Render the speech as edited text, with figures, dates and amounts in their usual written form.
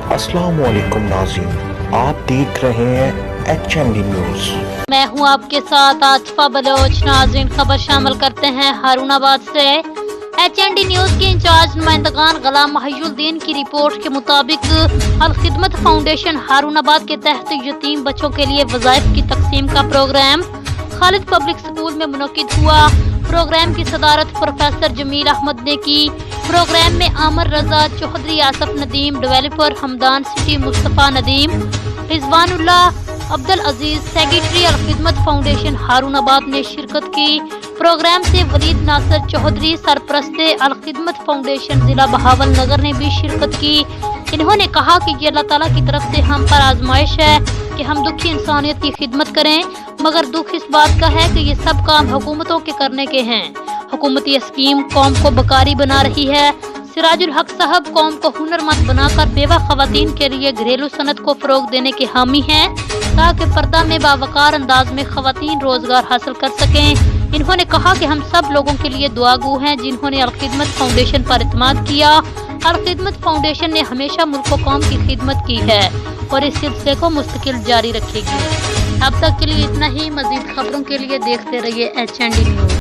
अस्सलाम वालेकुम नाज़रीन, आप देख रहे हैं HND न्यूज़। मैं हूं आपके साथ आतिफा बलोच। नाज़रीन, खबर शामिल करते हैं हारूनाबाद से। HND न्यूज़ के इंचार्ज नुमाइंदगान गुलाम महियुद्दीन की रिपोर्ट के मुताबिक अल खिदमत फाउंडेशन हारूनाबाद के तहत यतीम बच्चों के लिए वज़ाइफ की तकसीम का प्रोग्राम खालिद पब्लिक स्कूल में मुनक्किद हुआ। प्रोग्राम की सदारत प्रोफेसर जमील अहमद ने की। प्रोग्राम में आमर रजा चौधरी, आसफ नदीम, डेवलपर हमदान सिटी, मुस्तफ़ा नदीम, रिजवानुल्लाह अब्दुल अजीज, सेक्रेटरी अल खिदमत फाउंडेशन हारूनाबाद ने शिरकत की। प्रोग्राम से वलीद नासिर चौधरी, सरपरस्ते अल खिदमत फाउंडेशन जिला बहावल नगर ने भी शिरकत की। इन्होंने कहा कि ये अल्लाह ताला की तरफ से हम पर आजमाइश है कि हम दुखी इंसानियत की खिदमत करें, मगर दुख इस बात का है कि ये सब काम हुकूमतों के करने के हैं। हुकूमती स्कीम कौम को बकारी बना रही है। सिराजुल हक साहब कौम को हुनरमंद बनाकर बेवा खवातीन के लिए घरेलू सनत को फरोग देने के हामी हैं, ताकि पर्दा में बावकार अंदाज में खवातीन रोजगार हासिल कर सकें। इन्होंने कहा कि हम सब लोगों के लिए दुआगो हैं जिन्होंने अल खिदमत फाउंडेशन पर इत्मीनान किया। अल खिदमत फाउंडेशन ने हमेशा मुल्क व कौम की खिदमत की है और इस सिलसिले को मुस्तकिल जारी रखेगी। अब तक के लिए इतना ही। मजीद खबरों के लिए देखते रहिए HND न्यूज़।